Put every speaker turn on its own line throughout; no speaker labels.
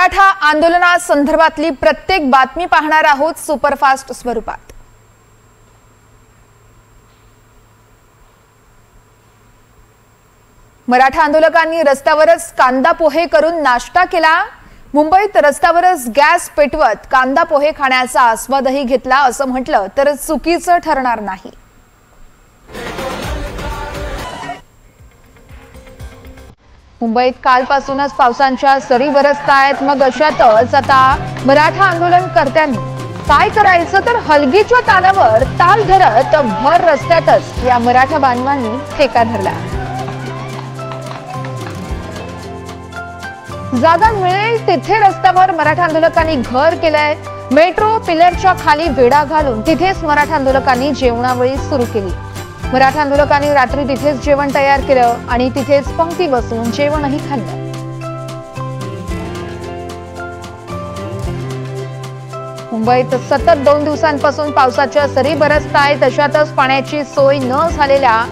मराठा आंदोलनासंदर्भातली प्रत्येक बातमी पाहणार आहोत सुपरफास्ट स्वरूपात। मराठा आंदोलकांनी रस्त्यावरच कांदा पोहे करून नाश्ता केला। मुंबईत रस्त्यावरच गॅस पेटवत कांदा पोहे खाण्याचा आस्वादही घेतला असं म्हटलं तर चुकीचं ठरणार नाही। मुंबईत कालपासूनच पावसाच्या सरी बरसतायत। मग अशातच आता मराठा आंदोलनकर्त्यांनी काय करायचं तर हलगीच्या तालावर ताल धरत भर रस्त्यातच या मराठा बांधवांनी ठेका धरला। जागा मिळेल तिथे रस्त्यावर मराठा आंदोलकांनी घर केलंय। मेट्रो पिलरच्या खाली वेढा घालून तिथेच मराठा आंदोलकांनी जेवणावेळी सुरू केली। मराठा आंदोलकांनी रात्री तिथेच जेवण तयार केलं आणि तिथेच पंक्ती बसून जेवणही खाल्लं। मुंबईत सतत 2 दिवसांपासून पावसाच्या सरी बरसतायत। अशातच पाण्याची सोय न झालेल्या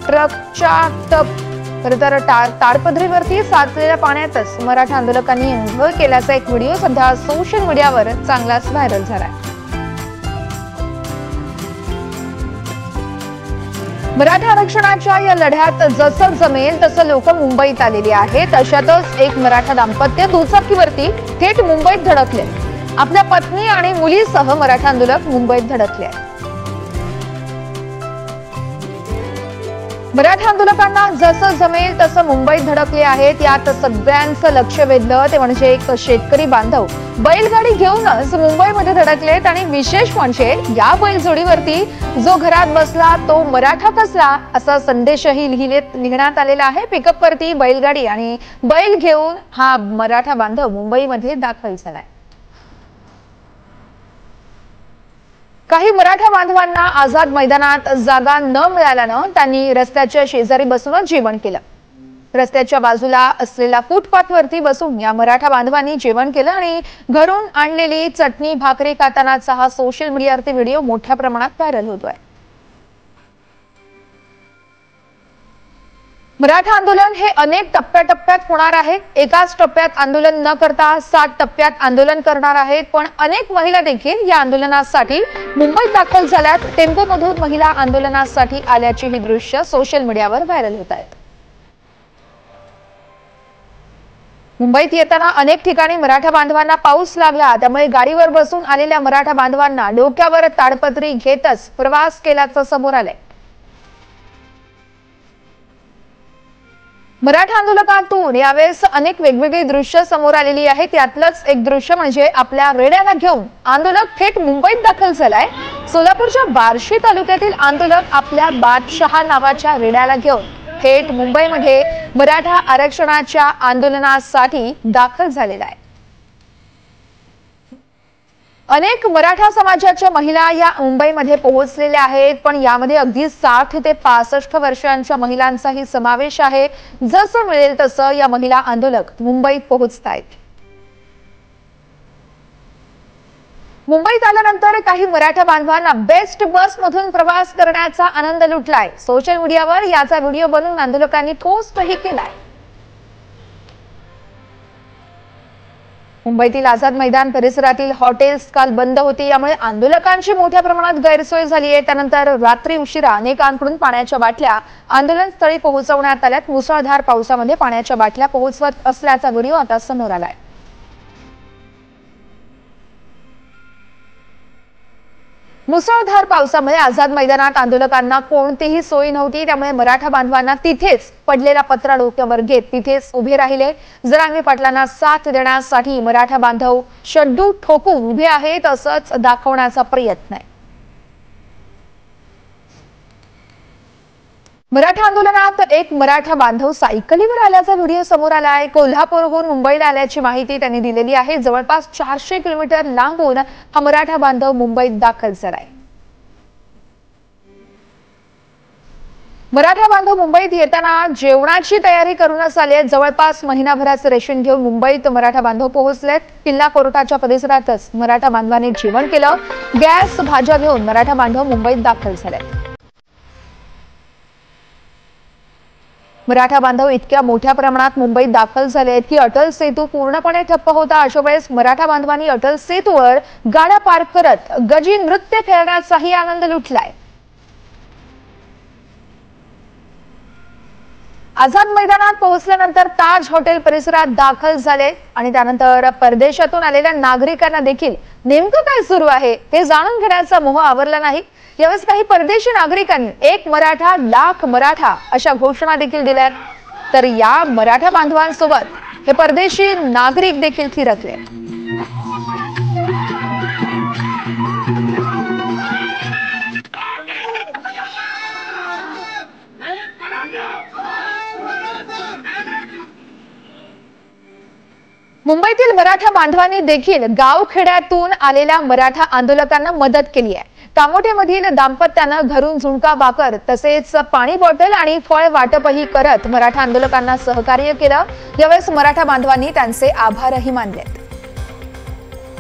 ट्रकच्या ताडपत्रीवरती साचलेल्या पाण्यातच मराठा आंदोलकांनी अंघोळ केल्याचा एक व्हिडिओ सध्या सोशल मीडियावर चांगलाच व्हायरल झालाय। मराठा आरक्षणाच्या या लढ्यात जसं जमेल तसं लोक मुंबईत आलेली आहेत। अशातच एक मराठा दाम्पत्य दुचाकीवरती थेट मुंबईत धडकले। आपल्या पत्नी आणि मुलीसह मराठा आंदोलक मुंबईत धडकले। मराठा आंदोलकांना जसं जमेल तसं मुंबईत धडकले आहेत। यात सगळ्यांचं लक्ष वेधलं ते म्हणजे एक शेतकरी बांधव बैलगाडी घेऊनच मुंबईमध्ये धडकलेत आणि विशेष म्हणजे या बैलजोडीवरती जो घरात बसला तो मराठा कसला असा संदेशही लिहिण्यात आलेला आहे। पिकअपवरती बैलगाडी आणि बैल घेऊन हा मराठा बांधव मुंबईमध्ये दाखल झालाय। काही मराठा बांधवांना आझाद मैदानात जागा न मिळाल्यानं त्यांनी रस्त्याच्या शेजारी बसूनच जेवण केलं। रस्त्याच्या बाजूला असलेल्या फुटपाथवरती बसून या मराठा बांधवांनी जेवण केलं आणि घरून आणलेली चटणी भाकरी खातानाचा हा सोशल मीडियावरती व्हिडिओ मोठ्या प्रमाणात व्हायरल होतोय। मराठा आंदोलन हे अनेक टप्प्याटप्प्यात होणार आहे। एकाच टप्प्यात आंदोलन न करता 7 टप्प्यात आंदोलन करणार आहेत। पण अनेक महिला देखील या आंदोलनासाठी मुंबईत दाखल झाल्यात। टेम्पोमधून महिला आंदोलनासाठी आल्याची ही दृश्य सोशल मीडियावर व्हायरल होत आहेत। मुंबईत येताना अनेक ठिकाणी मराठा बांधवांना पाऊस लागला, त्यामुळे गाडीवर बसून आलेल्या मराठा बांधवांना डोक्यावर ताडपत्री घेतच प्रवास केल्याचं समोर आलंय। मराठा आंदोलकांतून यावेळेस अनेक वेगवेगळी दृश्य समोर आलेली आहेत। त्यातलंच एक दृश्य म्हणजे आपल्या रेड्याला घेऊन आंदोलक थेट मुंबईत दाखल झालाय। सोलापूरच्या बार्शी तालुक्यातील आंदोलक आपल्या बादशहा नावाच्या रेड्याला घेऊन थेट मुंबईमध्ये मराठा आरक्षणाच्या आंदोलनासाठी दाखल झालेला आहे। अनेक मराठा समाजाच्या महिला या मुंबईमध्ये पोहोचलेल्या आहेत, पण यामध्ये अगदी 60 ते 65 वर्षांच्या महिलांचाही समावेश आहे। जसं मिळेल तसं या महिला आंदोलक मुंबईत पोहोचतायत। मुंबईत आल्यानंतर काही मराठा बांधवांना बेस्ट बस मधून प्रवास करण्याचा आनंद लुटलाय। सोशल मीडियावर याचा व्हिडिओ बनवून आंदोलकांनी पोस्टही केलाय। मुंबईतील आझाद मैदान परिसरातील हॉटेल्स काल बंद होती, यामुळे आंदोलकांची मोठ्या प्रमाणात गैरसोय झाली आहे। त्यानंतर रात्री उशिरा अनेकांकडून पाण्याच्या बाटल्या आंदोलनस्थळी पोहोचवण्यात आल्यात। मुसळधार पावसामध्ये पाण्याच्या बाटल्या पोहोचवत असल्याचा व्हिडिओ आता समोर आलाय। मुसळधार पावसामुळे आझाद मैदानात आंदोलकांना कोणतीही सोय नव्हती, त्यामुळे मराठा बांधवांना तिथेच पडलेला पत्रा डोक्यावर घेत तिथेच उभे राहिले। जरांगे पाटलांना साथ देण्यासाठी मराठा बांधव शड्डू ठोकून उभे आहेत असंच दाखवण्याचा प्रयत्न आहे। मराठा आंदोलनात एक मराठा बांधव सायकलीवर आल्याचा व्हिडिओ समोर आला आहे। कोल्हापूरहून मुंबईला आल्याची माहिती त्यांनी दिलेली आहे। जवळपास 400 किलोमीटर लांबून हा मराठा बांधव मुंबईत दाखल झालाय। मराठा बांधव मुंबईत येताना जेवणाची तयारी करूनच आले। जवळपास महिनाभराचे रेशन घेऊन मुंबईत मराठा बांधव पोहोचलेत। किल्ला कोर्टाच्या परिसरातच मराठा बांधवांनी जेवण केलं। गॅस भाज्या घेऊन मराठा बांधव मुंबईत दाखल झाले। मराठा बांधव इतक्या मोठ्या प्रमाणात मुंबईत दाखल झाले आहेत की अटल सेतू पूर्णपणे ठप्प होता। अशा वेळेस मराठा बांधवांनी अटल सेतूवर गाड्या पार्क करत गजी नृत्य खेळण्याचाही आनंद लुटलाय। आझाद मैदानात पोहोचल्यानंतर ताज हॉटेल परिसरात दाखल झाले आणि त्यानंतर परदेशातून आलेल्या नागरिकांना देखील नेमकं काय सुरू आहे हे जाणून घेण्याचा मोह आवरला नाही। यावेळेस काही परदेशी नागरिकांनी एक मराठा लाख मराठा अशा घोषणा देखील दिल्या, तर या मराठा बांधवांसोबत हे परदेशी नागरिक देखील थिरकले। मुंबईतील मराठा बांधवांनी देखील गावखेड्यातून आलेल्या मराठा आंदोलकांना मदत केली आहे। कामोठेमधील दाम्पत्यानं घरून झुणका भाकर तसेच पाणी बॉटल आणि फळ वाटपही करत मराठा आंदोलकांना सहकार्य केलं। यावेळेस मराठा बांधवांनी त्यांचे आभारही मानले।